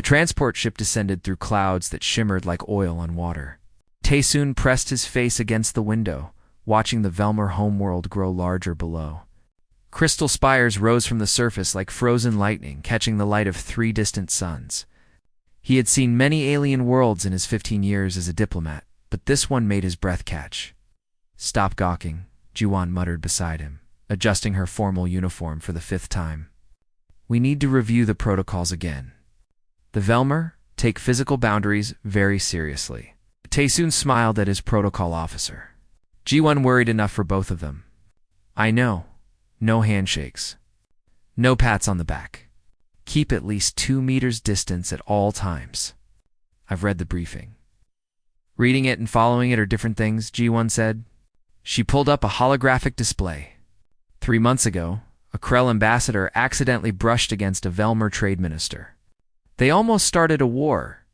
The transport ship descended through clouds that shimmered like oil on water. Taesoon pressed his face against the window, watching the Velmer homeworld grow larger below. Crystal spires rose from the surface like frozen lightning, catching the light of 3 distant suns. He had seen many alien worlds in his 15 years as a diplomat, but this one made his breath catch. "Stop gawking," Jiwon muttered beside him, adjusting her formal uniform for the 5th time. "We need to review the protocols again. The Velmer take physical boundaries very seriously." Taesoon smiled at his protocol officer. Jiwon worried enough for both of them. "I know. No handshakes. No pats on the back. Keep at least 2 meters distance at all times." "I've read the briefing." "Reading it and following it are different things," Jiwon said. She pulled up a holographic display. 3 months ago, a Krell ambassador accidentally brushed against a Velmer trade minister. They almost started a war.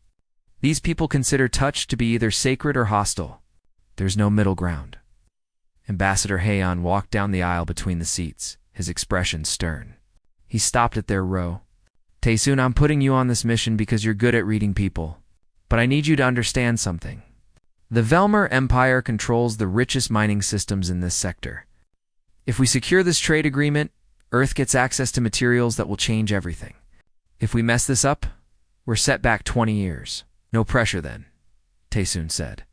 These people consider touch to be either sacred or hostile. There's no middle ground. Ambassador Haeon walked down the aisle between the seats, his expression stern. He stopped at their row. "Taesoon, I'm putting you on this mission because you're good at reading people. But I need you to understand something. The Velmer Empire controls the richest mining systems in this sector. If we secure this trade agreement, Earth gets access to materials that will change everything. If we mess this up, we're set back 20 years. No pressure then," Taesoon said.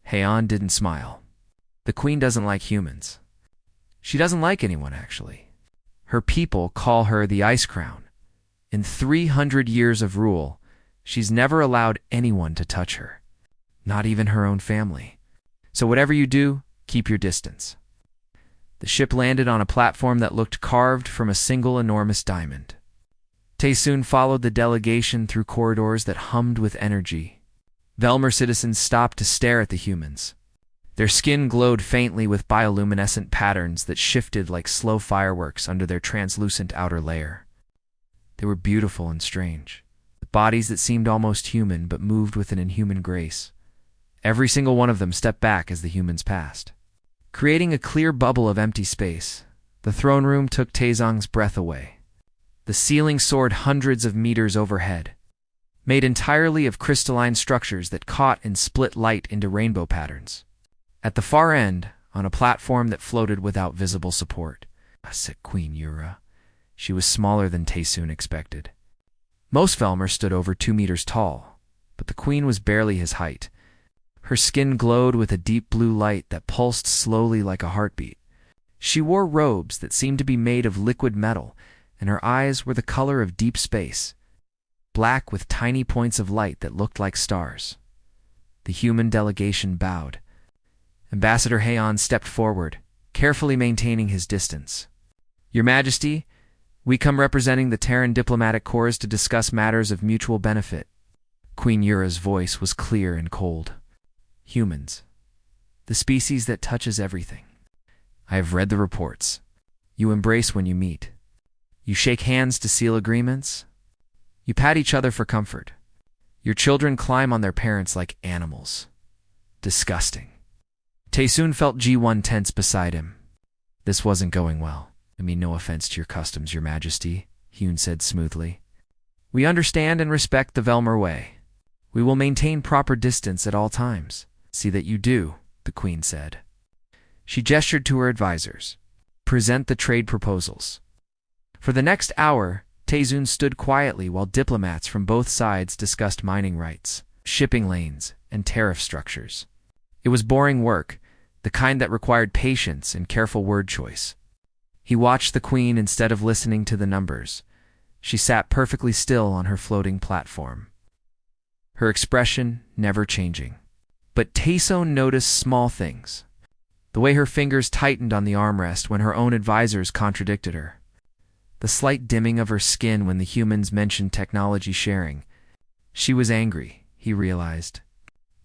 Haeon didn't smile. The Queen doesn't like humans. She doesn't like anyone, actually. Her people call her the Ice Crown. In 300 years of rule, she's never allowed anyone to touch her. Not even her own family. So whatever you do, keep your distance. The ship landed on a platform that looked carved from a single enormous diamond. Taesoon followed the delegation through corridors that hummed with energy. Velmer citizens stopped to stare at the humans. Their skin glowed faintly with bioluminescent patterns that shifted like slow fireworks under their translucent outer layer. They were beautiful and strange. Bodies that seemed almost human but moved with an inhuman grace. Every single one of them stepped back as the humans passed, creating a clear bubble of empty space. The throne room took Taesong's breath away. The ceiling soared hundreds of meters overhead, made entirely of crystalline structures that caught and split light into rainbow patterns. At the far end, on a platform that floated without visible support, sat Queen Yura. She was smaller than Taesoon expected. Most Velmer stood over 2 meters tall, but the Queen was barely his height. Her skin glowed with a deep blue light that pulsed slowly like a heartbeat. She wore robes that seemed to be made of liquid metal, and her eyes were the color of deep space, black with tiny points of light that looked like stars. The human delegation bowed. Ambassador Haeon stepped forward, carefully maintaining his distance. "Your Majesty, we come representing the Terran diplomatic corps to discuss matters of mutual benefit." Queen Yura's voice was clear and cold. "Humans, the species that touches everything. I have read the reports. You embrace when you meet. You shake hands to seal agreements. You pat each other for comfort. Your children climb on their parents like animals. Disgusting." Taesoon felt G1 tense beside him. This wasn't going well. "I mean, no offense to your customs, Your Majesty," Hyun said smoothly. "We understand and respect the Velmer way. We will maintain proper distance at all times." "See that you do," the Queen said. She gestured to her advisors. "Present the trade proposals." For the next hour, Taesoon stood quietly while diplomats from both sides discussed mining rights, shipping lanes, and tariff structures. It was boring work, the kind that required patience and careful word choice. He watched the Queen instead of listening to the numbers. She sat perfectly still on her floating platform, her expression never changing. But Taesoon noticed small things. The way her fingers tightened on the armrest when her own advisors contradicted her. The slight dimming of her skin when the humans mentioned technology sharing. She was angry, he realized.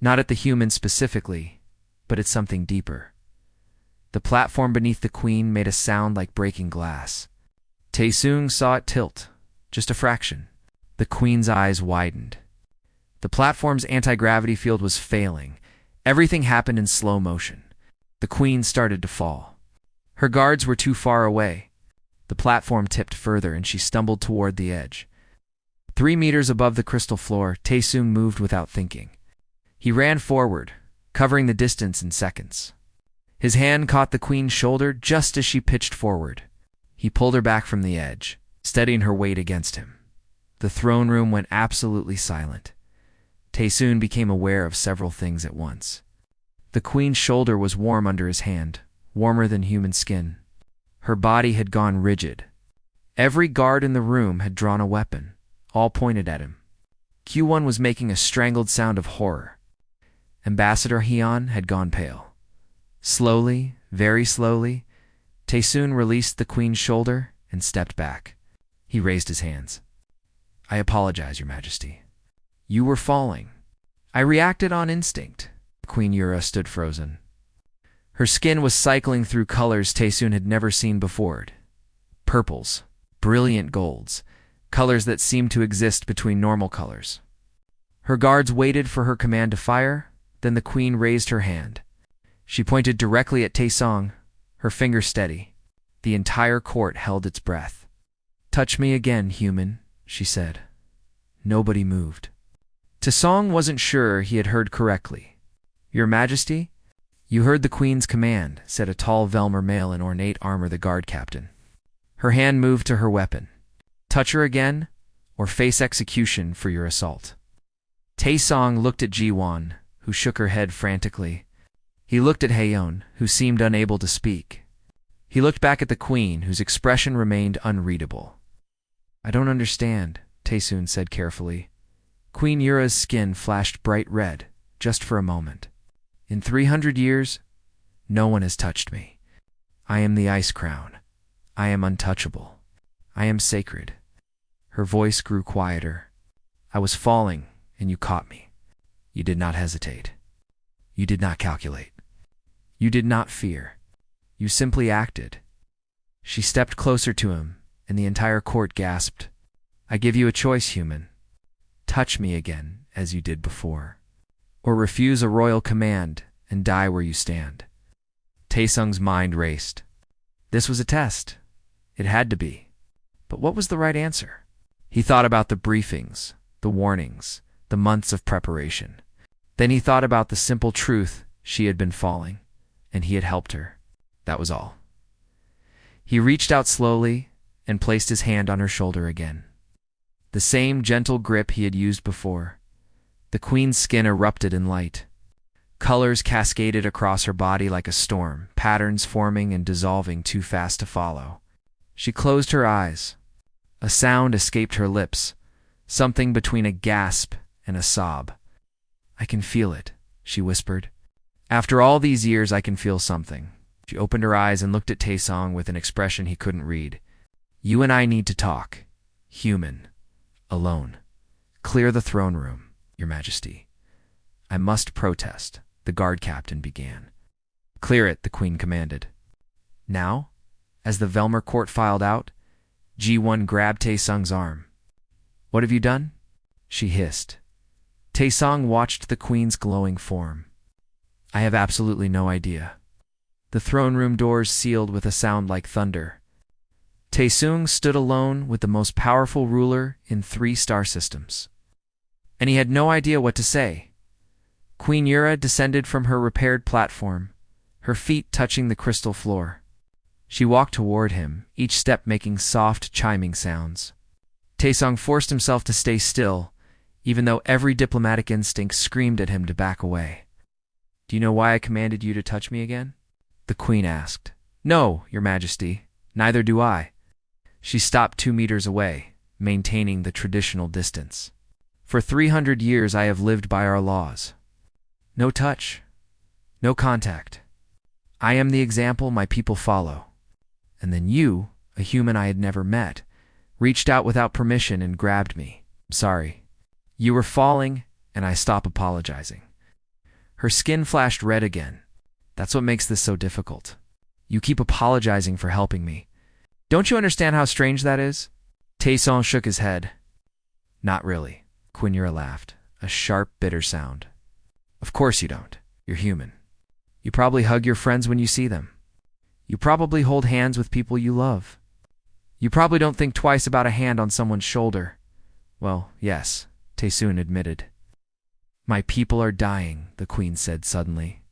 Not at the humans specifically, but at something deeper. The platform beneath the Queen made a sound like breaking glass. Taesoon saw it tilt, just a fraction. The Queen's eyes widened. The platform's anti-gravity field was failing. Everything happened in slow motion. The Queen started to fall. Her guards were too far away. The platform tipped further and she stumbled toward the edge. 3 meters above the crystal floor, Taesung moved without thinking. He ran forward, covering the distance in seconds. His hand caught the queen's shoulder just as she pitched forward. He pulled her back from the edge, steadying her weight against him. The throne room went absolutely silent. Taesung became aware of several things at once. The queen's shoulder was warm under his hand, warmer than human skin. Her body had gone rigid. Every guard in the room had drawn a weapon, all pointed at him. Q1 was making a strangled sound of horror. Ambassador Hyun had gone pale. Slowly, very slowly, Taesung released the queen's shoulder and stepped back. He raised his hands. "I apologize, Your Majesty. You were falling. I reacted on instinct." Queen Yura stood frozen. Her skin was cycling through colors Taesung had never seen before. Purples, brilliant golds, colors that seemed to exist between normal colors. Her guards waited for her command to fire, then the queen raised her hand. She pointed directly at Taesung, her finger steady. The entire court held its breath. "Touch me again, human," she said. Nobody moved. Taesung wasn't sure he had heard correctly. "Your Majesty?" "You heard the queen's command," said a tall Velmer male in ornate armor, the guard captain. Her hand moved to her weapon. "Touch her again, or face execution for your assault." Taesung looked at Ji-won, who shook her head frantically. He looked at Haeyeon, who seemed unable to speak. He looked back at the queen, whose expression remained unreadable. "I don't understand," Taesung said carefully. Queen Yura's skin flashed bright red, just for a moment. "In 300 years, no one has touched me. I am the Ice Crown. I am untouchable. I am sacred." Her voice grew quieter. "I was falling, and you caught me. You did not hesitate. You did not calculate. You did not fear. You simply acted." She stepped closer to him, and the entire court gasped. "I give you a choice, human. Touch me again, as you did before, or refuse a royal command and die where you stand." Taesung's mind raced. This was a test. It had to be. But what was the right answer? He thought about the briefings, the warnings, the months of preparation. Then he thought about the simple truth: she had been falling, and he had helped her. That was all. He reached out slowly and placed his hand on her shoulder again. The same gentle grip he had used before. The queen's skin erupted in light. Colors cascaded across her body like a storm, patterns forming and dissolving too fast to follow. She closed her eyes. A sound escaped her lips, something between a gasp and a sob. "I can feel it," she whispered. "After all these years, I can feel something." She opened her eyes and looked at Taesung with an expression he couldn't read. "You and I need to talk. Human. Alone. Clear the throne room, Your Majesty." "I must protest," the guard captain began. "Clear it," the queen commanded. Now, as the Velmer court filed out, Ji-won grabbed Taesung's arm. "What have you done?" she hissed. Taesung watched the queen's glowing form. "I have absolutely no idea." The throne room doors sealed with a sound like thunder. Taesung stood alone with the most powerful ruler in 3 star systems. And he had no idea what to say. Queen Yura descended from her repaired platform, her feet touching the crystal floor. She walked toward him, each step making soft, chiming sounds. Taesung forced himself to stay still, even though every diplomatic instinct screamed at him to back away. "Do you know why I commanded you to touch me again?" the queen asked. "No, Your Majesty, neither do I." She stopped 2 meters away, maintaining the traditional distance. "For 300 years I have lived by our laws. No touch, no contact. I am the example my people follow. And then you, a human I had never met, reached out without permission and grabbed me. I'm sorry. You were falling, and I stopped apologizing." Her skin flashed red again. "That's what makes this so difficult. You keep apologizing for helping me. Don't you understand how strange that is?" Taesung shook his head. "Not really," Queen Yura laughed, a sharp, bitter sound. "Of course you don't. You're human. You probably hug your friends when you see them. You probably hold hands with people you love. You probably don't think twice about a hand on someone's shoulder. Well, yes, Taesoon admitted. My people are dying, the queen said suddenly.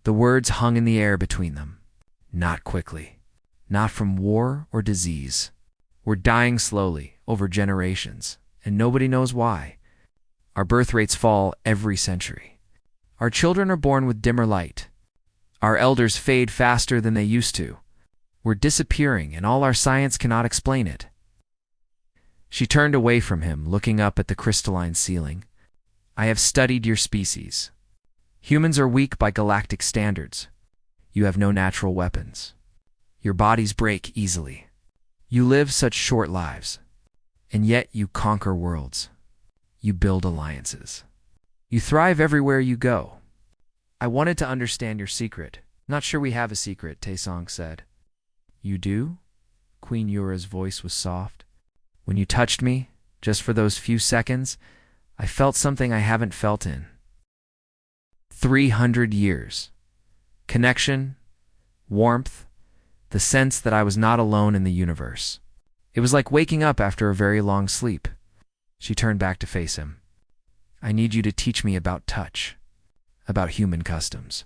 The words hung in the air between them. Not quickly. Not from war or disease. We're dying slowly, over generations, and nobody knows why. Our birth rates fall every century. Our children are born with dimmer light. Our elders fade faster than they used to. We're disappearing, and all our science cannot explain it. She turned away from him, looking up at the crystalline ceiling. I have studied your species. Humans are weak by galactic standards. You have no natural weapons. Your bodies break easily. You live such short lives. And yet you conquer worlds. You build alliances. You thrive everywhere you go. I wanted to understand your secret. Not sure we have a secret, Taesong said. You do? Queen Yura's voice was soft. When you touched me, just for those few seconds, I felt something I haven't felt in 300 years. Connection, warmth, the sense that I was not alone in the universe. It was like waking up after a very long sleep. She turned back to face him. I need you to teach me about touch, about human customs,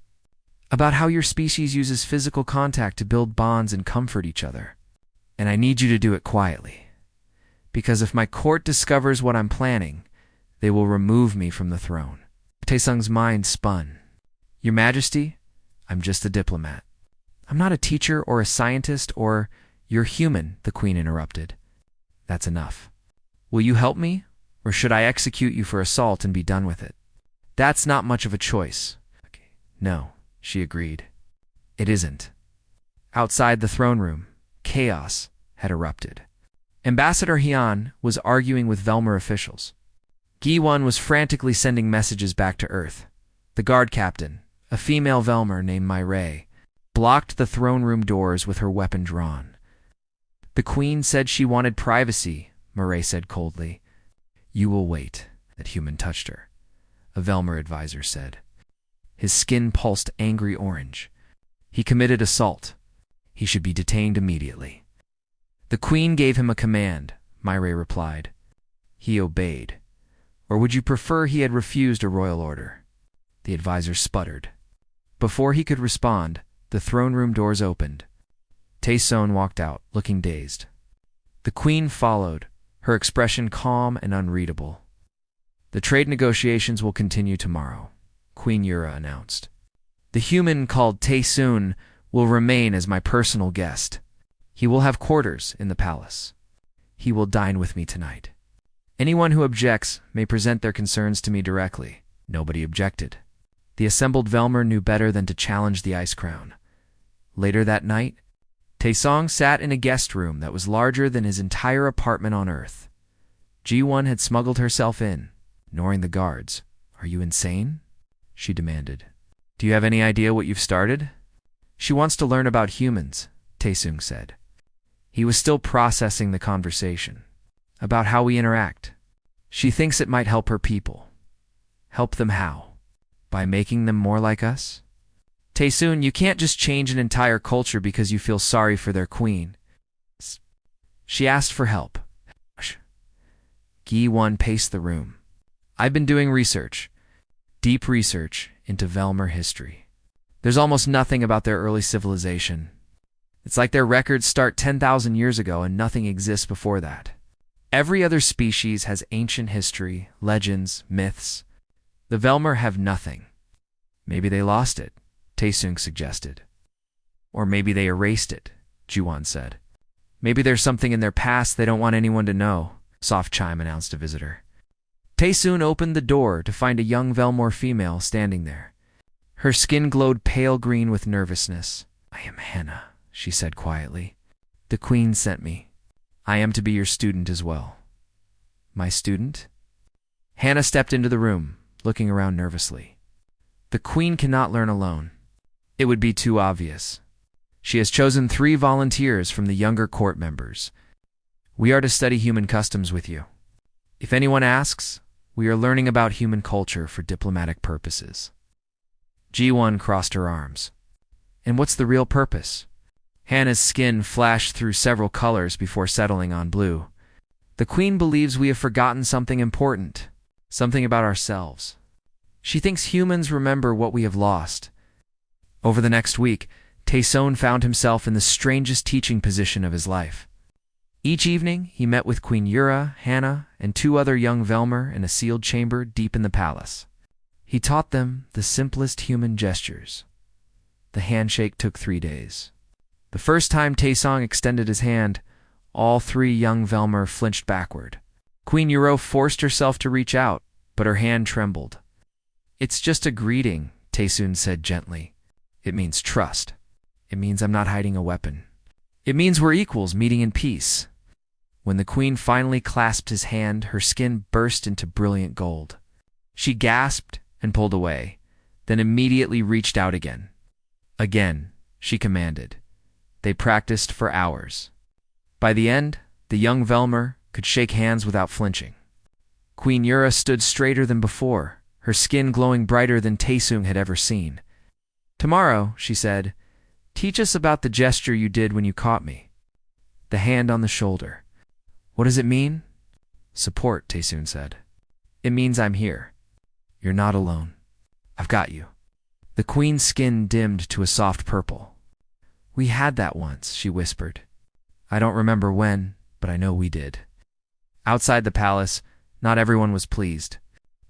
about how your species uses physical contact to build bonds and comfort each other. And I need you to do it quietly, because if my court discovers what I'm planning, they will remove me from the throne. Taesung's mind spun. Your Majesty, I'm just a diplomat. I'm not a teacher or a scientist or... You're human, the queen interrupted. That's enough. Will you help me, or should I execute you for assault and be done with it? That's not much of a choice. No, she agreed. It isn't. Outside the throne room, chaos had erupted. Ambassador Hyun was arguing with Velmer officials. Gi-won was frantically sending messages back to Earth. The guard captain, a female Velmer named Myrae, blocked the throne room doors with her weapon drawn. The queen said she wanted privacy, Myrae said coldly. You will wait. That human touched her, a Velmer advisor said. His skin pulsed angry orange. He committed assault. He should be detained immediately. The queen gave him a command, Myrae replied. He obeyed. Or would you prefer he had refused a royal order? The advisor sputtered. Before he could respond, the throne room doors opened. Taeson walked out, looking dazed. The queen followed, her expression calm and unreadable. The trade negotiations will continue tomorrow, Queen Yura announced. The human called Taesoon will remain as my personal guest. He will have quarters in the palace. He will dine with me tonight. Anyone who objects may present their concerns to me directly. Nobody objected. The assembled Velmer knew better than to challenge the Ice Crown. Later that night, Taesong sat in a guest room that was larger than his entire apartment on Earth. Ji-won had smuggled herself in, ignoring the guards. Are you insane? She demanded. Do you have any idea what you've started? She wants to learn about humans, Taesung said. He was still processing the conversation, about how we interact. She thinks it might help her people. Help them how? By making them more like us? Taesoon, you can't just change an entire culture because you feel sorry for their queen. She asked for help. Gi-won paced the room. I've been doing research, deep research into Velmer history. There's almost nothing about their early civilization. It's like their records start 10,000 years ago and nothing exists before that. Every other species has ancient history, legends, myths. The Velmer have nothing. Maybe they lost it, Taesung suggested. Or maybe they erased it, Ji-won said. Maybe there's something in their past they don't want anyone to know, Soft Chime announced a visitor. Taesoon opened the door to find a young Velmor female standing there. Her skin glowed pale green with nervousness. I am Hannah, she said quietly. The queen sent me. I am to be your student as well. My student? Hannah stepped into the room, looking around nervously. The queen cannot learn alone. It would be too obvious. She has chosen 3 volunteers from the younger court members. We are to study human customs with you. If anyone asks, we are learning about human culture for diplomatic purposes. Ji-won crossed her arms. And what's the real purpose? Hannah's skin flashed through several colors before settling on blue. The Queen believes we have forgotten something important, something about ourselves. She thinks humans remember what we have lost. Over the next week, Taeson found himself in the strangest teaching position of his life. Each evening, he met with Queen Yura, Hannah, and 2 other young Velmer in a sealed chamber deep in the palace. He taught them the simplest human gestures. The handshake took 3 days. The first time Taesong extended his hand, all 3 young Velmer flinched backward. Queen Yuro forced herself to reach out, but her hand trembled. "It's just a greeting," Taesun said gently. "It means trust. It means I'm not hiding a weapon. It means we're equals meeting in peace." When the Queen finally clasped his hand, her skin burst into brilliant gold. She gasped and pulled away, then immediately reached out again. Again, she commanded. They practiced for hours. By the end, the young Velmer could shake hands without flinching. Queen Yura stood straighter than before, her skin glowing brighter than Taesung had ever seen. "Tomorrow," she said, "teach us about the gesture you did when you caught me." The hand on the shoulder. "What does it mean?" "Support," Taesun said. "It means I'm here. You're not alone. I've got you." The Queen's skin dimmed to a soft purple. "We had that once," she whispered. "I don't remember when, but I know we did." Outside the palace, not everyone was pleased.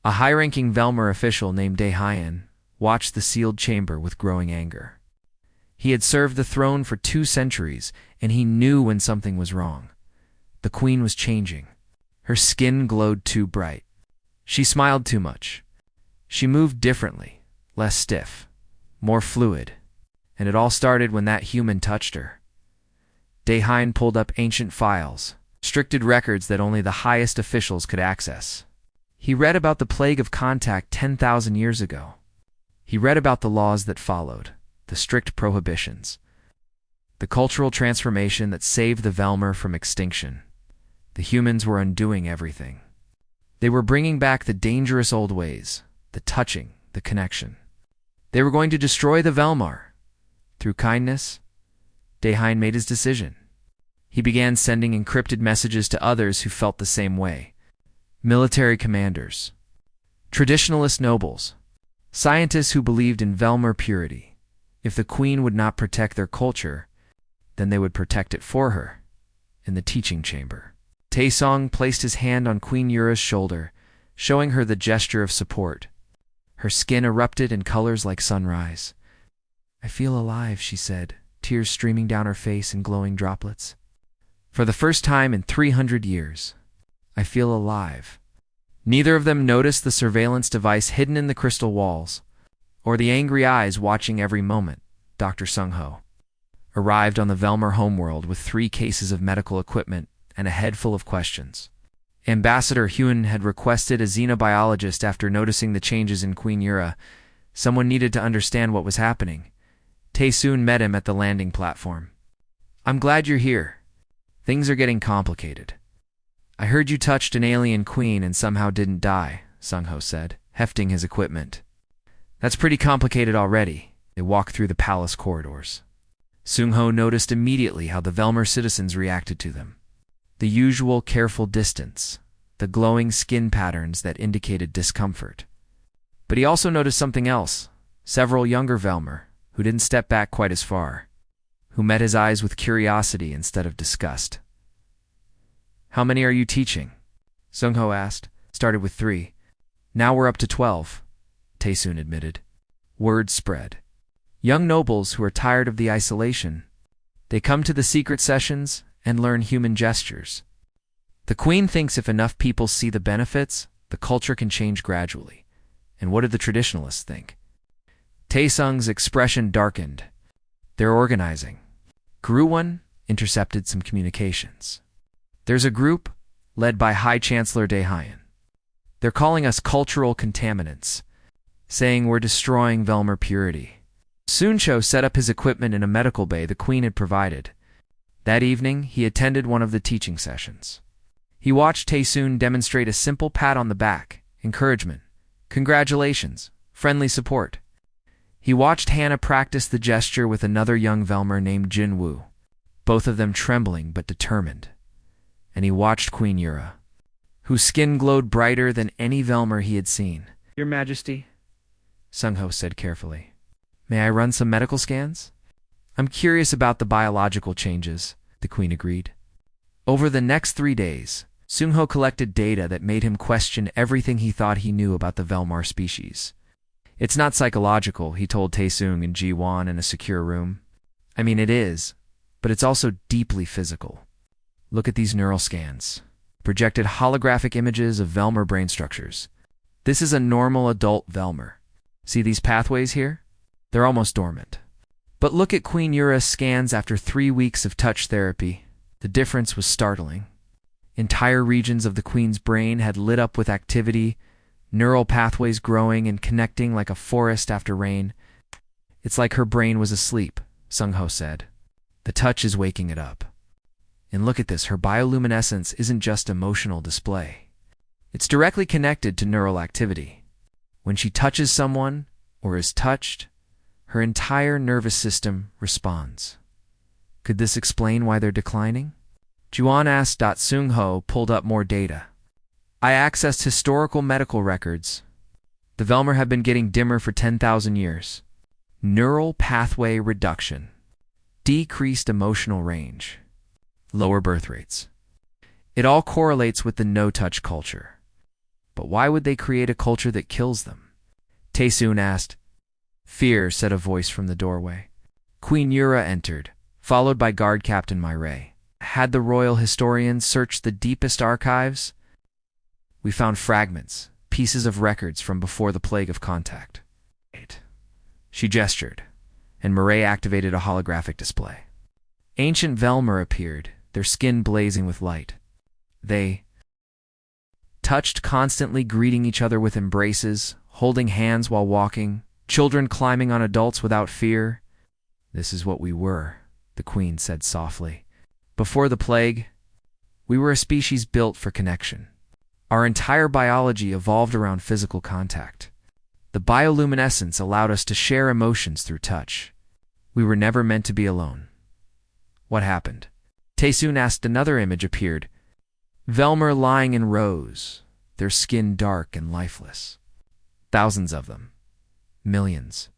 A high-ranking Velmer official named Daehyun watched the sealed chamber with growing anger. He had served the throne for 2 centuries, and he knew when something was wrong. The Queen was changing. Her skin glowed too bright. She smiled too much. She moved differently, less stiff, more fluid, and it all started when that human touched her. Daehyun pulled up ancient files, restricted records that only the highest officials could access. He read about the plague of contact 10,000 years ago. He read about the laws that followed, the strict prohibitions, the cultural transformation that saved the Velmer from extinction. The humans were undoing everything. They were bringing back the dangerous old ways, the touching, the connection. They were going to destroy the Velmar. Through kindness, Daehyun made his decision. He began sending encrypted messages to others who felt the same way. Military commanders, traditionalist nobles, scientists who believed in Velmer purity. If the Queen would not protect their culture, then they would protect it for her, in the teaching chamber. Taesong placed his hand on Queen Yura's shoulder, showing her the gesture of support. Her skin erupted in colors like sunrise. "I feel alive," she said, tears streaming down her face in glowing droplets. "For the first time in 300 years, I feel alive." Neither of them noticed the surveillance device hidden in the crystal walls, or the angry eyes watching every moment. Dr. Sung-ho arrived on the Velmer homeworld with 3 cases of medical equipment and a head full of questions. Ambassador Hyun had requested a xenobiologist after noticing the changes in Queen Yura. Someone needed to understand what was happening. Taesun met him at the landing platform. "I'm glad you're here. Things are getting complicated." "I heard you touched an alien queen and somehow didn't die," Sung-ho said, hefting his equipment. "That's pretty complicated already." They walked through the palace corridors. Sung-ho noticed immediately how the Velmer citizens reacted to them. The usual careful distance, the glowing skin patterns that indicated discomfort. But he also noticed something else. Several younger Velmer, who didn't step back quite as far, who met his eyes with curiosity instead of disgust. "How many are you teaching?" Sung-ho asked. "Started with 3. Now we're up to 12, Taesun admitted. Word spread. Young nobles who are tired of the isolation. They come to the secret sessions and learn human gestures. The Queen thinks if enough people see the benefits, the culture can change gradually. And what did the traditionalists think? Taesung's expression darkened. They're organizing. Guruwan intercepted some communications. There's a group led by High Chancellor Daehyun. They're calling us cultural contaminants, saying we're destroying Velmer purity. Suncho set up his equipment in a medical bay the Queen had provided. That evening, he attended one of the teaching sessions. He watched Taesun demonstrate a simple pat on the back, encouragement, congratulations, friendly support. He watched Hannah practice the gesture with another young Velmer named Jin Woo, both of them trembling but determined. and he watched Queen Yura, whose skin glowed brighter than any Velmer he had seen. "Your Majesty," Sung-Ho said carefully, "may I run some medical scans?" "I'm curious about the biological changes," the Queen agreed. Over the next 3 days, Sung-Ho collected data that made him question everything he thought he knew about the Velmar species. "It's not psychological," he told Taesung and Ji-won in a secure room. "I mean, it is, but it's also deeply physical. Look at these neural scans. Projected holographic images of Velmer brain structures. This is a normal adult Velmer. See these pathways here? They're almost dormant. But look at Queen Yura's scans after 3 weeks of touch therapy. The difference was startling. Entire regions of the Queen's brain had lit up with activity, neural pathways growing and connecting like a forest after rain. It's like her brain was asleep," Sung-Ho said. "The touch is waking it up. And look at this, her bioluminescence isn't just emotional display. It's directly connected to neural activity. When she touches someone, or is touched, her entire nervous system responds. Could this explain why they're declining?" Juan asked. Sung-Ho pulled up more data. "I accessed historical medical records. The Velmer have been getting dimmer for 10,000 years. Neural pathway reduction. Decreased emotional range. Lower birth rates. It all correlates with the no-touch culture. But why would they create a culture that kills them?" Taesoon asked. "Fear," said a voice from the doorway. Queen Yura entered, followed by Guard Captain Myray. "Had the royal historians searched the deepest archives? We found fragments, pieces of records from before the Plague of Contact." She gestured, and Myray activated a holographic display. Ancient Velmer appeared, their skin blazing with light. They touched, constantly greeting each other with embraces, holding hands while walking, children climbing on adults without fear. "This is what we were," the Queen said softly. "Before the plague, we were a species built for connection. Our entire biology evolved around physical contact. The bioluminescence allowed us to share emotions through touch. We were never meant to be alone." "What happened?" Taesoon asked. Another image appeared. Velmer lying in rows, their skin dark and lifeless. Thousands of them. Millions.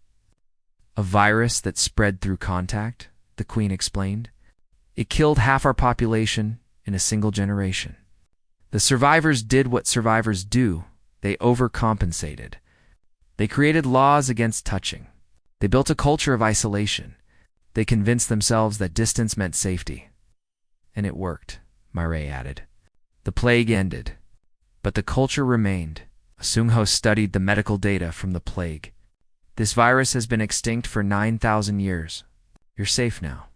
"A virus that spread through contact," the Queen explained. "It killed half our population in a single generation. The survivors did what survivors do. They overcompensated. They created laws against touching. They built a culture of isolation. They convinced themselves that distance meant safety. And it worked," Myray added. "The plague ended, but the culture remained." Sung-Ho studied the medical data from the plague. "This virus has been extinct for 9,000 years. You're safe now.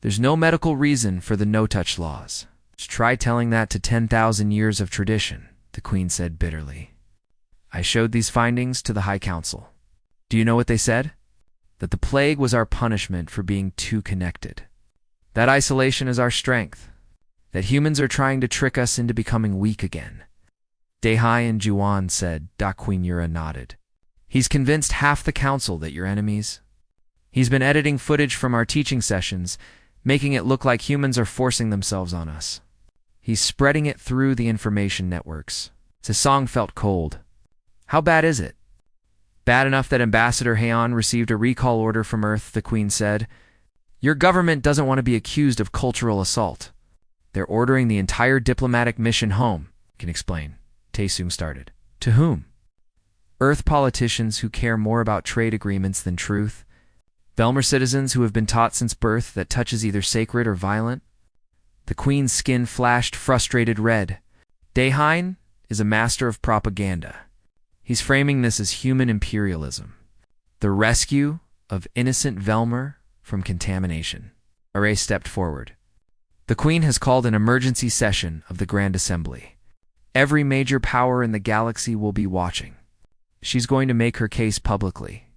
There's no medical reason for the no-touch laws. Just try telling that to 10,000 years of tradition," the Queen said bitterly. "I showed these findings to the High Council. Do you know what they said? That the plague was our punishment for being too connected. That isolation is our strength. That humans are trying to trick us into becoming weak again." Daehai and Juan said. Queen Yura nodded. "He's convinced half the council that you're enemies. He's been editing footage from our teaching sessions, making it look like humans are forcing themselves on us. He's spreading it through the information networks." Sesong felt cold. "How bad is it?" "Bad enough that Ambassador Heian received a recall order from Earth," the Queen said. "Your government doesn't want to be accused of cultural assault. They're ordering the entire diplomatic mission home." "Can explain," Taesung started. "To whom?" "Earth politicians who care more about trade agreements than truth. Velmer citizens who have been taught since birth that touch is either sacred or violent." The Queen's skin flashed frustrated red. Daehai is a master of propaganda. He's framing this as human imperialism. The rescue of innocent Velmer from contamination. Array stepped forward. "The Queen has called an emergency session of the Grand Assembly. Every major power in the galaxy will be watching. She's going to make her case publicly."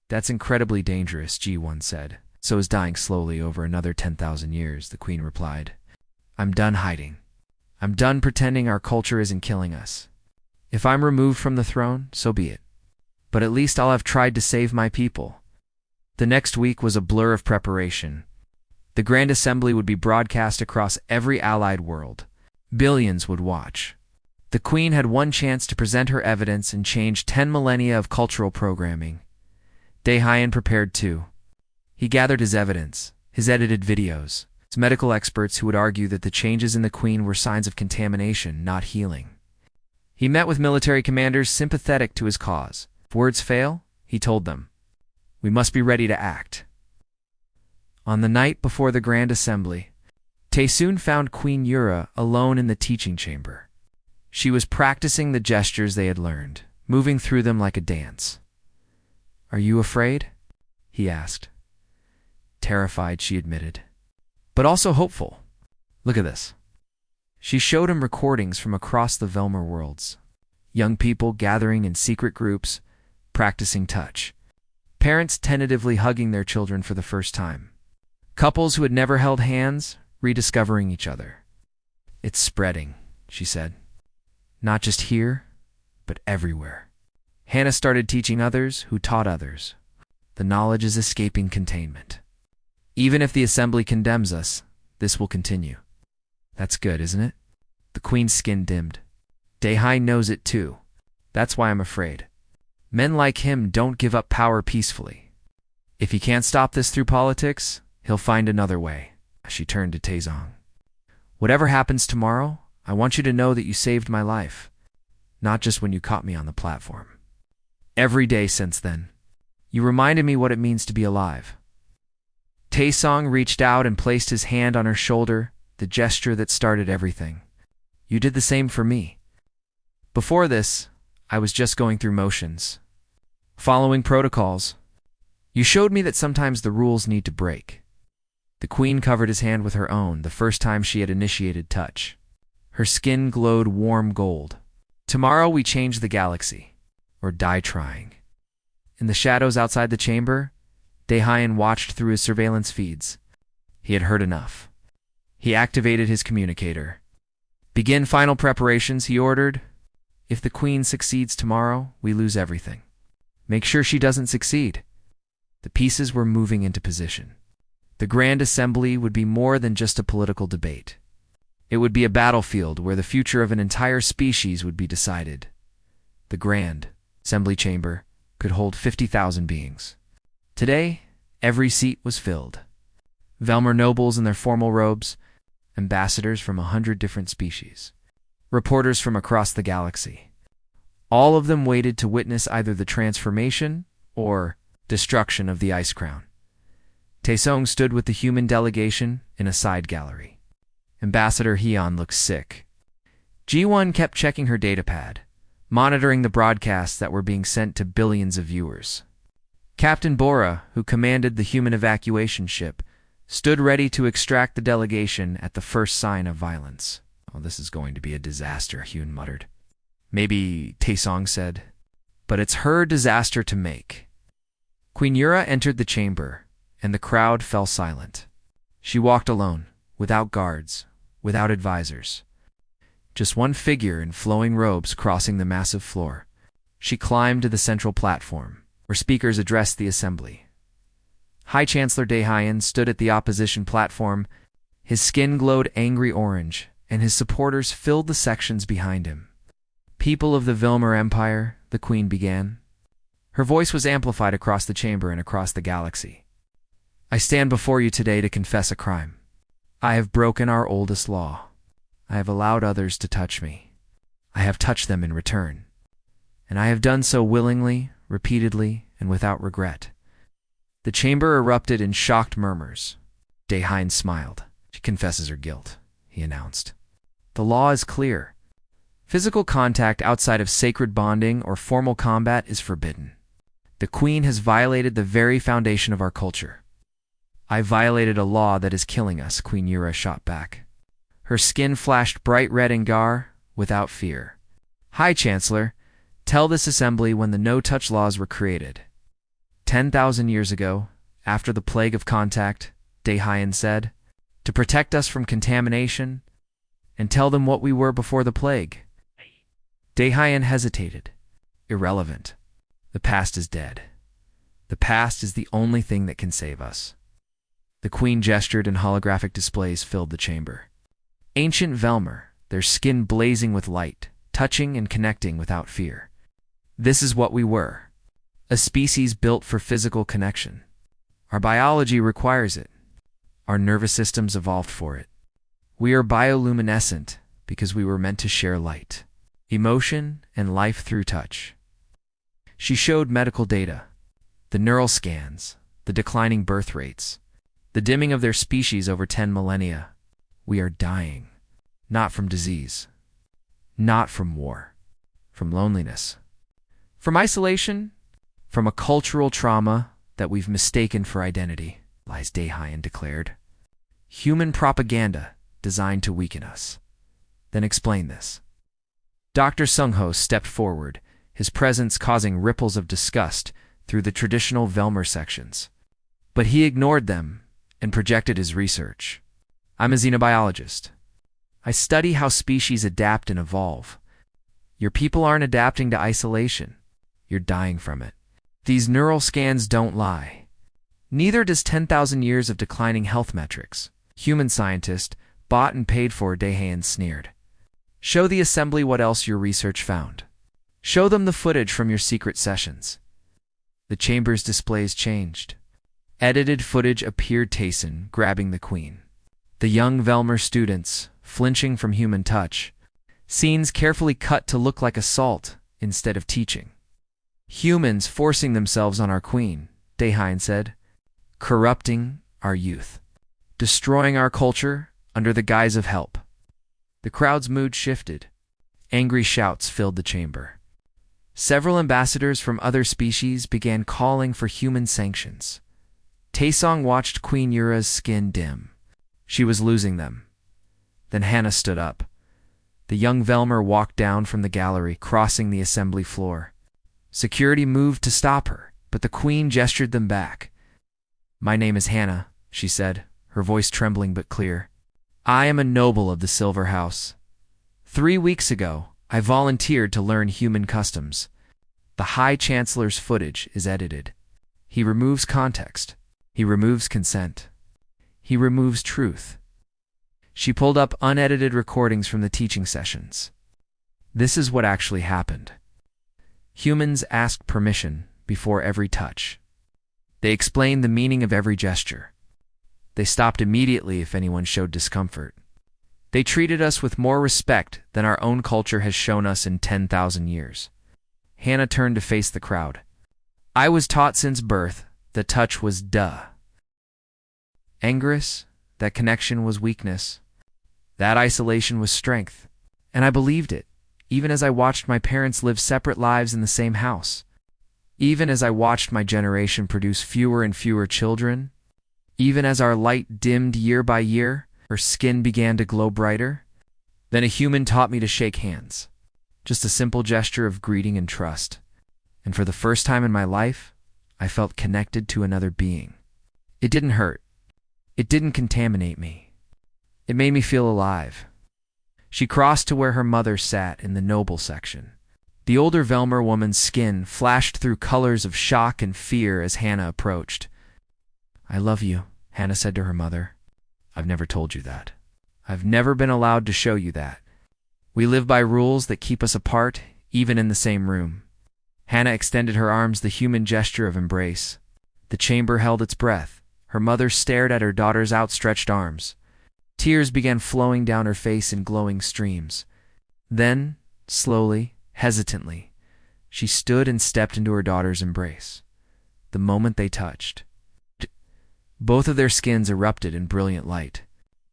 "That's incredibly dangerous," Ji-won said. "So is dying slowly over another 10,000 years," the Queen replied. "I'm done hiding. I'm done pretending our culture isn't killing us. If I'm removed from the throne, so be it. But at least I'll have tried to save my people." The next week was a blur of preparation. The Grand Assembly would be broadcast across every allied world. Billions would watch. The Queen had one chance to present her evidence and change 10 millennia of cultural programming. Daehyun prepared too. He gathered his evidence, his edited videos, his medical experts who would argue that the changes in the Queen were signs of contamination, not healing. He met with military commanders sympathetic to his cause. If words fail, he told them, we must be ready to act. On the night before the Grand Assembly, Taesoon found Queen Yura alone in the teaching chamber. She was practicing the gestures they had learned, moving through them like a dance. Are you afraid? He asked. Terrified, she admitted, but also hopeful. Look at this. She showed him recordings from across the Velmer worlds. Young people gathering in secret groups, practicing touch. Parents tentatively hugging their children for the first time. Couples who had never held hands, rediscovering each other. It's spreading, she said. Not just here, but everywhere. Hannah started teaching others who taught others. The knowledge is escaping containment. Even if the assembly condemns us, this will continue. That's good, isn't it? The Queen's skin dimmed. Daehyun knows it too. That's why I'm afraid. Men like him don't give up power peacefully. If he can't stop this through politics, he'll find another way. She turned to Taesong. Whatever happens tomorrow, I want you to know that you saved my life. Not just when you caught me on the platform. Every day since then. You reminded me what it means to be alive. Taesong reached out and placed his hand on her shoulder, the gesture that started everything. You did the same for me. Before this, I was just going through motions. Following protocols. You showed me that sometimes the rules need to break. The Queen covered his hand with her own the first time she had initiated touch. Her skin glowed warm gold. Tomorrow we change the galaxy. Or die trying. In the shadows outside the chamber, Daehyun watched through his surveillance feeds. He had heard enough. He activated his communicator. Begin final preparations, he ordered. If the Queen succeeds tomorrow, we lose everything. Make sure she doesn't succeed. The pieces were moving into position. The Grand Assembly would be more than just a political debate. It would be a battlefield where the future of an entire species would be decided. The Grand Assembly Chamber could hold 50,000 beings. Today, every seat was filled. Velmer nobles in their formal robes, ambassadors from 100 different species, reporters from across the galaxy. All of them waited to witness either the transformation or destruction of the Ice Crown. Taesong stood with the human delegation in a side gallery. Ambassador Hyun looked sick. Ji-won kept checking her datapad, monitoring the broadcasts that were being sent to billions of viewers. Captain Bora, who commanded the human evacuation ship, stood ready to extract the delegation at the first sign of violence. Oh, this is going to be a disaster, Hyun muttered. Maybe, Taesong said. But it's her disaster to make. Queen Yura entered the chamber, and the crowd fell silent. She walked alone, without guards, without advisors. Just one figure in flowing robes crossing the massive floor. She climbed to the central platform, where speakers addressed the assembly. High Chancellor Daehyun stood at the opposition platform. His skin glowed angry orange, and his supporters filled the sections behind him. People of the Velmer Empire, the Queen began. Her voice was amplified across the chamber and across the galaxy. I stand before you today to confess a crime. I have broken our oldest law. I have allowed others to touch me. I have touched them in return. And I have done so willingly, repeatedly, and without regret. The chamber erupted in shocked murmurs. Daehyun smiled. She confesses her guilt, he announced. The law is clear. Physical contact outside of sacred bonding or formal combat is forbidden. The Queen has violated the very foundation of our culture. I violated a law that is killing us, Queen Yura shot back. Her skin flashed bright red and gar, without fear. High Chancellor, tell this assembly when the no-touch laws were created. 10,000 years ago, after the plague of contact, Daehyun said, to protect us from contamination, and tell them what we were before the plague. Daehyun hesitated. Irrelevant. The past is dead. The past is the only thing that can save us. The Queen gestured and holographic displays filled the chamber. Ancient Velmer, their skin blazing with light, touching and connecting without fear. This is what we were, a species built for physical connection. Our biology requires it. Our nervous systems evolved for it. We are bioluminescent because we were meant to share light, emotion, and life through touch. She showed medical data, the neural scans, the declining birth rates, the dimming of their species over 10 millennia. We are dying, not from disease, not from war, from loneliness, from isolation, from a cultural trauma that we've mistaken for identity, Lies Daehyun declared. Human propaganda designed to weaken us. Then explain this. Dr. Sung-ho stepped forward, his presence causing ripples of disgust through the traditional Velmer sections. But he ignored them and projected his research. I'm a xenobiologist. I study how species adapt and evolve. Your people aren't adapting to isolation. You're dying from it. These neural scans don't lie. Neither does 10,000 years of declining health metrics. Human scientist, bought and paid for, Daehyun sneered. Show the assembly what else your research found. Show them the footage from your secret sessions. The chamber's displays changed. Edited footage appeared, Tayson grabbing the queen. The young Velmer students, flinching from human touch. Scenes carefully cut to look like assault instead of teaching. Humans forcing themselves on our queen, Daehyun said. Corrupting our youth. Destroying our culture under the guise of help. The crowd's mood shifted. Angry shouts filled the chamber. Several ambassadors from other species began calling for human sanctions. Taesong watched Queen Yura's skin dim. She was losing them. Then Hannah stood up. The young Velmer walked down from the gallery, crossing the assembly floor. Security moved to stop her, but the queen gestured them back. My name is Hannah, she said, her voice trembling but clear. I am a noble of the Silver House. 3 weeks ago, I volunteered to learn human customs. The High Chancellor's footage is edited. He removes context. He removes consent. He removes truth. She pulled up unedited recordings from the teaching sessions. This is what actually happened. Humans asked permission before every touch. They explained the meaning of every gesture. They stopped immediately if anyone showed discomfort. They treated us with more respect than our own culture has shown us in 10,000 years. Hannah turned to face the crowd. I was taught since birth that touch was duh. Angerous, that connection was weakness. That isolation was strength. And I believed it, even as I watched my parents live separate lives in the same house. Even as I watched my generation produce fewer and fewer children. Even as our light dimmed year by year, her skin began to glow brighter. Then a human taught me to shake hands. Just a simple gesture of greeting and trust. And for the first time in my life, I felt connected to another being. It didn't hurt. It didn't contaminate me. It made me feel alive. She crossed to where her mother sat in the noble section. The older Velmer woman's skin flashed through colors of shock and fear as Hannah approached. I love you, Hannah said to her mother. I've never told you that. I've never been allowed to show you that. We live by rules that keep us apart, even in the same room. Hannah extended her arms, the human gesture of embrace. The chamber held its breath. Her mother stared at her daughter's outstretched arms. Tears began flowing down her face in glowing streams. Then, slowly, hesitantly, she stood and stepped into her daughter's embrace. The moment they touched, both of their skins erupted in brilliant light.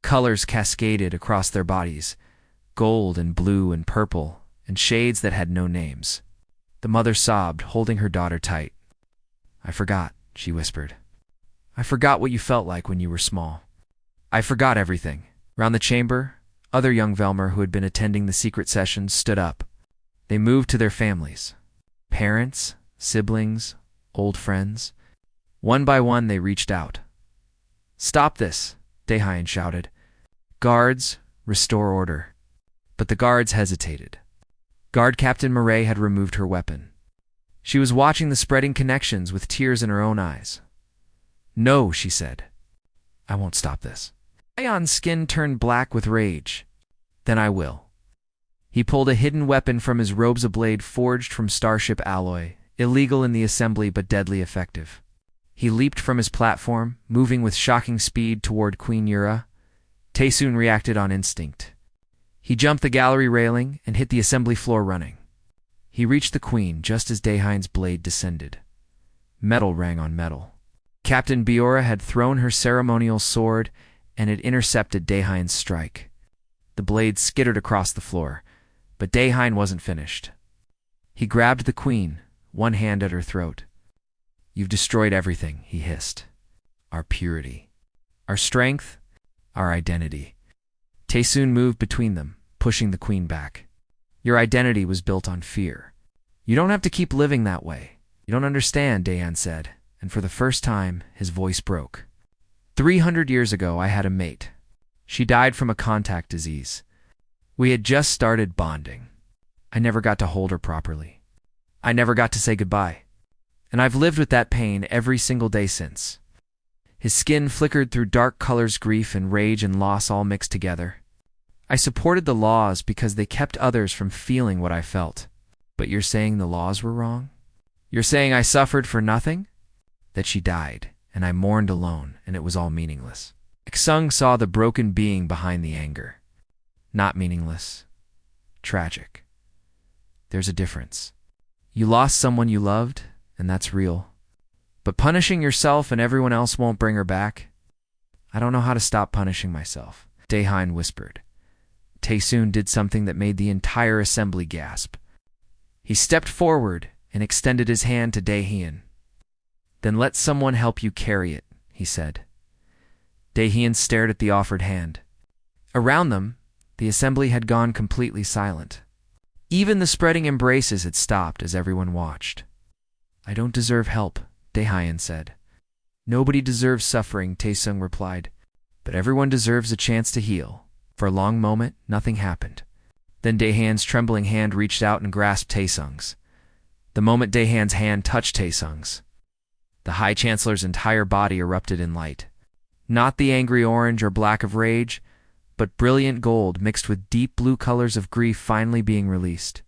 Colors cascaded across their bodies, gold and blue and purple, and shades that had no names. The mother sobbed, holding her daughter tight. I forgot, she whispered. I forgot what you felt like when you were small. I forgot everything. Round the chamber, other young Velmer who had been attending the secret sessions stood up. They moved to their families. Parents, siblings, old friends. One by one they reached out. Stop this, Daehyun shouted. Guards, restore order. But the guards hesitated. Guard Captain Murray had removed her weapon. She was watching the spreading connections with tears in her own eyes. No, she said. I won't stop this. Daehyun's skin turned black with rage. Then I will. He pulled a hidden weapon from his robes, a blade forged from starship alloy, illegal in the assembly but deadly effective. He leaped from his platform, moving with shocking speed toward Queen Yura. Taesoon reacted on instinct. He jumped the gallery railing and hit the assembly floor running. He reached the queen just as Daehin's blade descended. Metal rang on metal. Captain Biora had thrown her ceremonial sword, and it intercepted Daehin's strike. The blade skittered across the floor, but Daehin wasn't finished. He grabbed the queen, one hand at her throat. "You've destroyed everything," he hissed. "Our purity, our strength, our identity." Taesoon moved between them, pushing the queen back. "Your identity was built on fear. You don't have to keep living that way. You don't understand," Daehin said, and for the first time, his voice broke. 300 years ago, I had a mate. She died from a contact disease. We had just started bonding. I never got to hold her properly. I never got to say goodbye. And I've lived with that pain every single day since." His skin flickered through dark colors, grief and rage and loss all mixed together. "I supported the laws because they kept others from feeling what I felt. But you're saying the laws were wrong? You're saying I suffered for nothing? That she died, and I mourned alone, and it was all meaningless." Xung saw the broken being behind the anger. Not meaningless. Tragic. There's a difference. You lost someone you loved, and that's real. But punishing yourself and everyone else won't bring her back. I don't know how to stop punishing myself, Daehin whispered. Taesoon did something that made the entire assembly gasp. He stepped forward and extended his hand to Daehin. "Then let someone help you carry it," he said. Daehin stared at the offered hand. Around them, the assembly had gone completely silent. Even the spreading embraces had stopped as everyone watched. "I don't deserve help," Daehin said. "Nobody deserves suffering," Taesung replied. "But everyone deserves a chance to heal." For a long moment, nothing happened. Then Daehin's trembling hand reached out and grasped Taesung's. The moment Daehin's hand touched Taesung's, the High Chancellor's entire body erupted in light. Not the angry orange or black of rage, but brilliant gold mixed with deep blue colors of grief finally being released.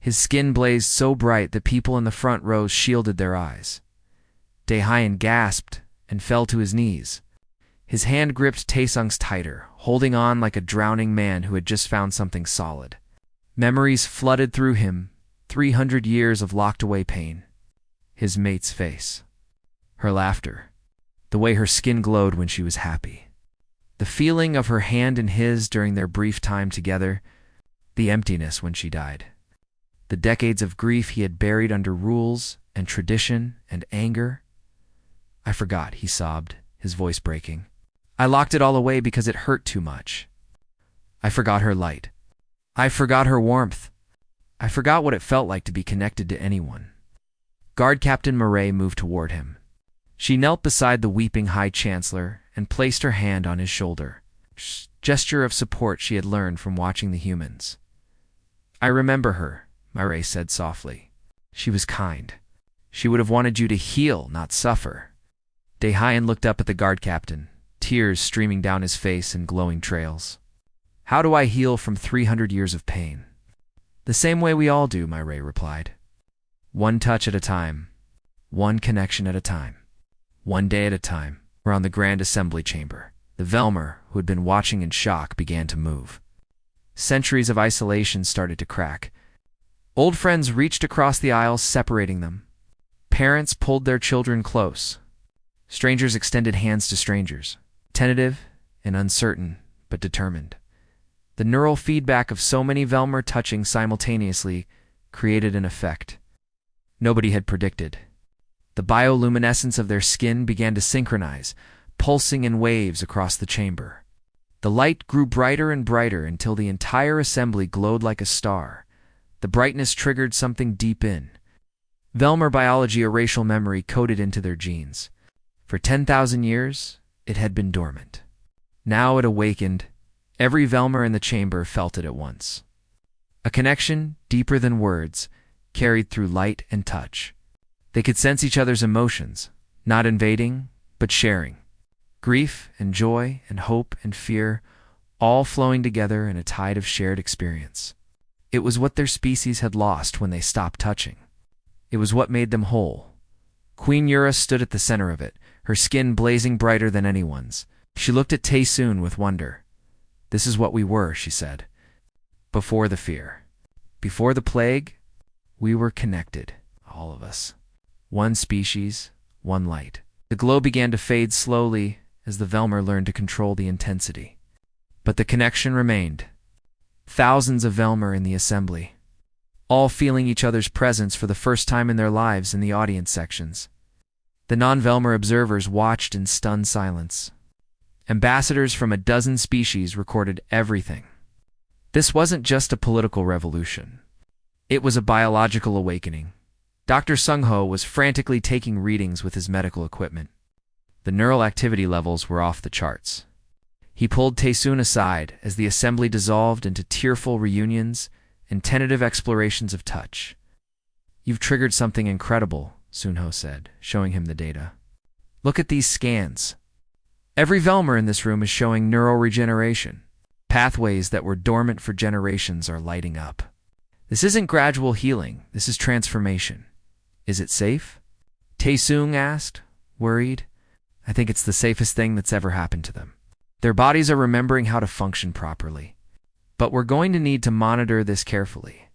His skin blazed so bright that people in the front rows shielded their eyes. Daehin gasped and fell to his knees. His hand gripped Taesung's tighter, holding on like a drowning man who had just found something solid. Memories flooded through him, 300 years of locked-away pain. His mate's face. Her laughter. The way her skin glowed when she was happy. The feeling of her hand in his during their brief time together. The emptiness when she died. The decades of grief he had buried under rules and tradition and anger. "I forgot," he sobbed, his voice breaking. "I locked it all away because it hurt too much. I forgot her light. I forgot her warmth. I forgot what it felt like to be connected to anyone." Guard Captain Murray moved toward him. She knelt beside the weeping High Chancellor and placed her hand on his shoulder, gesture of support she had learned from watching the humans. "I remember her," Murray said softly. "She was kind. She would have wanted you to heal, not suffer." Daehin looked up at the guard captain, tears streaming down his face in glowing trails. "How do I heal from 300 years of pain?" "The same way we all do," Murray replied. "One touch at a time. One connection at a time. One day at a time." Around the Grand Assembly Chamber, the Velmer, who had been watching in shock, began to move. Centuries of isolation started to crack. Old friends reached across the aisles, separating them. Parents pulled their children close. Strangers extended hands to strangers, tentative and uncertain, but determined. The neural feedback of so many Velmer touching simultaneously created an effect nobody had predicted. The bioluminescence of their skin began to synchronize, pulsing in waves across the chamber. The light grew brighter and brighter until the entire assembly glowed like a star. The brightness triggered something deep in. Velmer biology, a racial memory coded into their genes. For 10,000 years, it had been dormant. Now it awakened. Every Velmer in the chamber felt it at once. A connection, deeper than words, carried through light and touch. They could sense each other's emotions, not invading, but sharing. Grief and joy and hope and fear, all flowing together in a tide of shared experience. It was what their species had lost when they stopped touching. It was what made them whole. Queen Yura stood at the center of it, her skin blazing brighter than anyone's. She looked at Taesoon with wonder. "This is what we were," she said. "Before the fear. Before the plague, we were connected, all of us. One species, one light." The glow began to fade slowly as the Velmer learned to control the intensity. But the connection remained. Thousands of Velmer in the assembly, all feeling each other's presence for the first time in their lives in the audience sections. The non-Velmer observers watched in stunned silence. Ambassadors from a dozen species recorded everything. This wasn't just a political revolution. It was a biological awakening. Dr. Sung-ho was frantically taking readings with his medical equipment. The neural activity levels were off the charts. He pulled Taesoon aside as the assembly dissolved into tearful reunions and tentative explorations of touch. "You've triggered something incredible," Sung-ho said, showing him the data. "Look at these scans. Every Velmer in this room is showing neural regeneration. Pathways that were dormant for generations are lighting up. This isn't gradual healing, this is transformation. Is it safe?" Taesoon asked, worried. "I think it's the safest thing that's ever happened to them. Their bodies are remembering how to function properly. But we're going to need to monitor this carefully.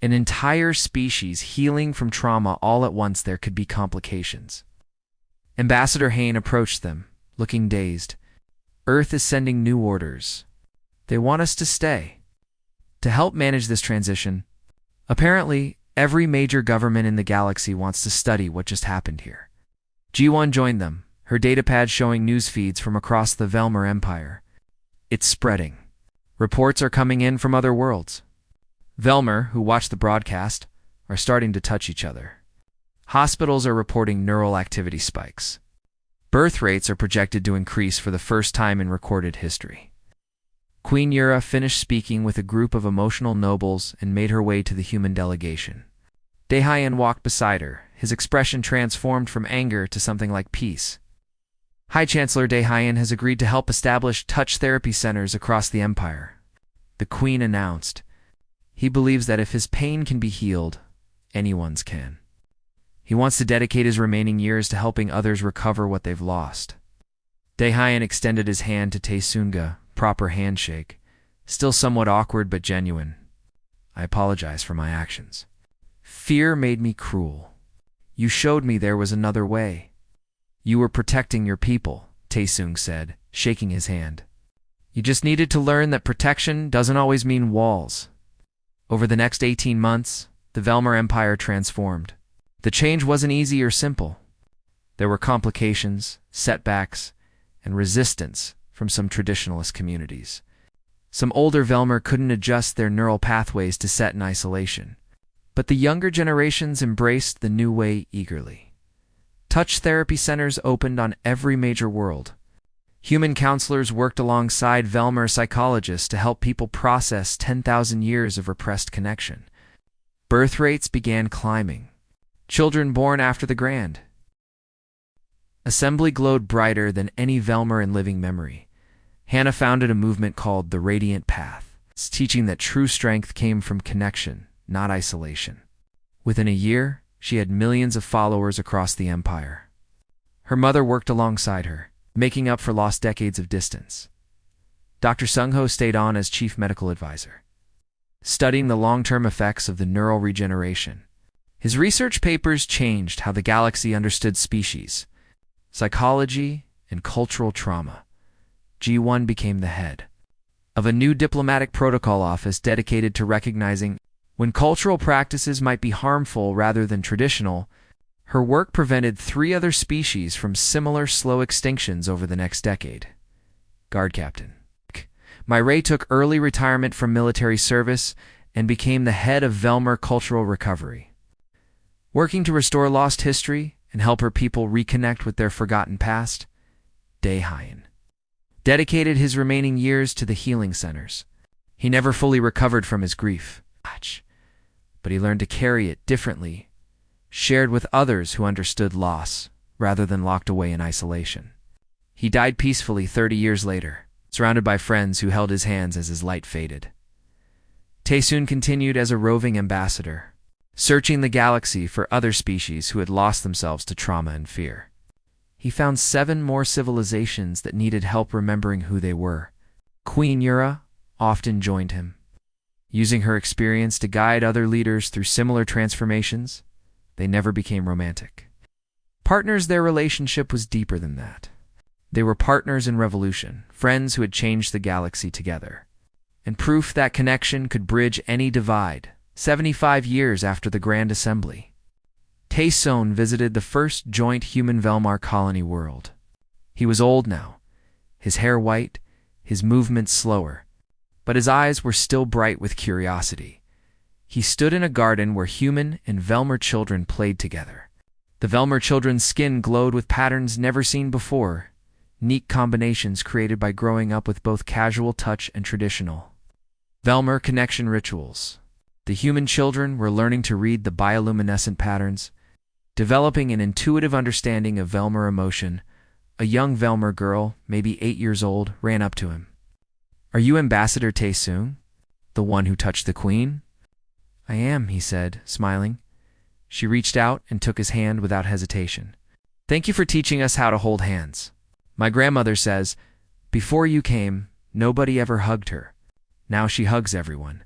An entire species healing from trauma all at once, there could be complications." Ambassador Hain approached them, looking dazed. "Earth is sending new orders. They want us to stay. To help manage this transition, apparently, every major government in the galaxy wants to study what just happened here." Ji-won joined them, her datapad showing news feeds from across the Velmer Empire. "It's spreading. Reports are coming in from other worlds." Velmer, who watched the broadcast, are starting to touch each other. Hospitals are reporting neural activity spikes. Birth rates are projected to increase for the first time in recorded history. Queen Yura finished speaking with a group of emotional nobles and made her way to the human delegation. Daehyun walked beside her, his expression transformed from anger to something like peace. "High Chancellor Daehyun has agreed to help establish touch therapy centers across the Empire," the Queen announced. "He believes that if his pain can be healed, anyone's can. He wants to dedicate his remaining years to helping others recover what they've lost." Daehyun extended his hand to Taesoonga, proper handshake, still somewhat awkward but genuine. "I apologize for my actions. Fear made me cruel. You showed me there was another way." "You were protecting your people," Taesoon said, shaking his hand. "You just needed to learn that protection doesn't always mean walls." Over the next 18 months, the Velmer Empire transformed. The change wasn't easy or simple. There were complications, setbacks, and resistance from some traditionalist communities. Some older Velmer couldn't adjust their neural pathways to set in isolation. But the younger generations embraced the new way eagerly. Touch therapy centers opened on every major world. Human counselors worked alongside Velmer psychologists to help people process 10,000 years of repressed connection. Birth rates began climbing. Children born after the Grand Assembly glowed brighter than any Velmer in living memory. Hannah founded a movement called the Radiant Path, teaching that true strength came from connection, not isolation. Within a year, she had millions of followers across the empire. Her mother worked alongside her, making up for lost decades of distance. Dr. Sung-ho stayed on as chief medical advisor, studying the long-term effects of the neural regeneration. His research papers changed how the galaxy understood species, psychology, and cultural trauma. G1 became the head of a new diplomatic protocol office dedicated to recognizing when cultural practices might be harmful rather than traditional. Her work prevented 3 other species from similar slow extinctions over the next decade. Guard Captain Myray took early retirement from military service and became the head of Velmer Cultural Recovery, working to restore lost history and help her people reconnect with their forgotten past. Daehyun dedicated his remaining years to the healing centers. He never fully recovered from his grief, but he learned to carry it differently, shared with others who understood loss rather than locked away in isolation. He died peacefully 30 years later, surrounded by friends who held his hands as his light faded. Taesoon continued as a roving ambassador, searching the galaxy for other species who had lost themselves to trauma and fear. He found 7 more civilizations that needed help remembering who they were. Queen Yura often joined him, using her experience to guide other leaders through similar transformations. They never became romantic partners. Their relationship was deeper than that. They were partners in revolution, friends who had changed the galaxy together, and proof that connection could bridge any divide. 75 years after the Grand Assembly, Taesoon visited the first joint human-Velmar colony world. He was old now, his hair white, his movements slower, but his eyes were still bright with curiosity. He stood in a garden where human and Velmar children played together. The Velmar children's skin glowed with patterns never seen before, neat combinations created by growing up with both casual touch and traditional Velmar connection rituals. The human children were learning to read the bioluminescent patterns, developing an intuitive understanding of Velmar emotion. A young Velmar girl, maybe 8 years old, ran up to him. "Are you Ambassador Taesoon, the one who touched the queen?" "I am," he said, smiling. She reached out and took his hand without hesitation. "Thank you for teaching us how to hold hands. My grandmother says, before you came, nobody ever hugged her. Now she hugs everyone."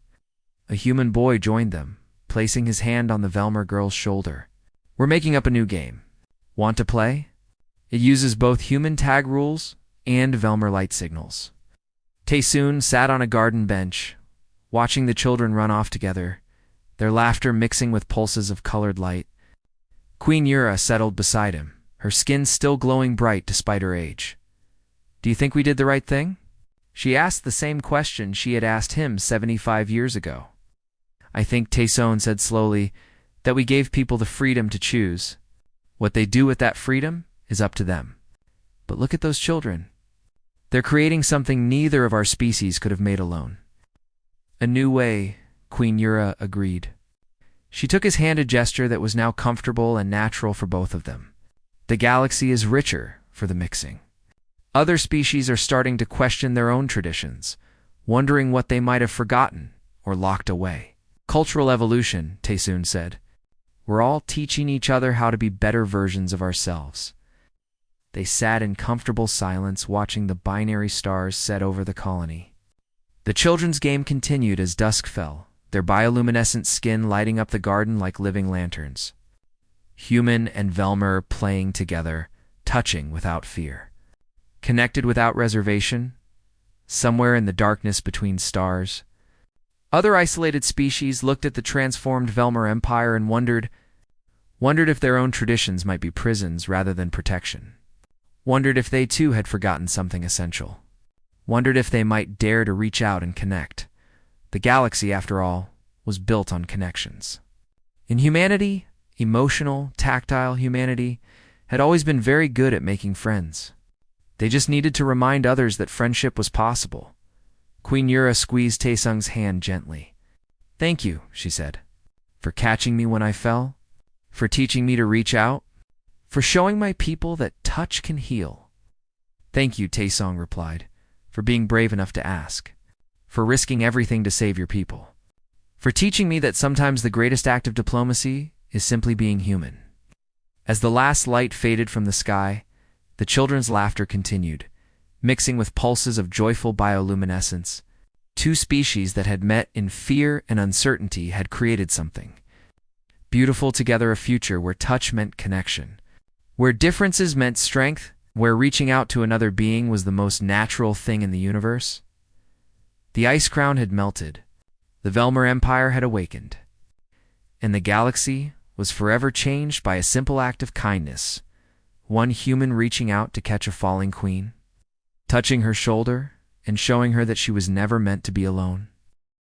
A human boy joined them, placing his hand on the Velmar girl's shoulder. "We're making up a new game. Want to play? It uses both human tag rules and Velmar light signals." Taesoon sat on a garden bench, watching the children run off together, their laughter mixing with pulses of colored light. Queen Yura settled beside him, her skin still glowing bright despite her age. "Do you think we did the right thing?" She asked the same question she had asked him 75 years ago. "I think," Taesoon said slowly, "that we gave people the freedom to choose. What they do with that freedom is up to them. But look at those children. They're creating something neither of our species could have made alone." "A new way," Queen Yura agreed. She took his hand, a gesture that was now comfortable and natural for both of them. "The galaxy is richer for the mixing. Other species are starting to question their own traditions, wondering what they might have forgotten or locked away." "Cultural evolution," Taesoon said. "We're all teaching each other how to be better versions of ourselves." They sat in comfortable silence, watching the binary stars set over the colony. The children's game continued as dusk fell, their bioluminescent skin lighting up the garden like living lanterns. Human and Velmar playing together, touching without fear. Connected without reservation, somewhere in the darkness between stars. Other isolated species looked at the transformed Velmar Empire and wondered if their own traditions might be prisons rather than protection. Wondered if they too had forgotten something essential. Wondered if they might dare to reach out and connect. The galaxy, after all, was built on connections. In humanity, emotional, tactile humanity had always been very good at making friends. They just needed to remind others that friendship was possible. Queen Yura squeezed Taesoon's hand gently. "Thank you," she said, "for catching me when I fell, for teaching me to reach out, for showing my people that touch can heal." "Thank you," Taesoon replied, "for being brave enough to ask, for risking everything to save your people, for teaching me that sometimes the greatest act of diplomacy is simply being human." As the last light faded from the sky, the children's laughter continued, mixing with pulses of joyful bioluminescence. Two species that had met in fear and uncertainty had created something beautiful together, a future where touch meant connection, where differences meant strength, where reaching out to another being was the most natural thing in the universe. The ice crown had melted, the Velmar Empire had awakened, and the galaxy was forever changed by a simple act of kindness, one human reaching out to catch a falling queen, touching her shoulder and showing her that she was never meant to be alone.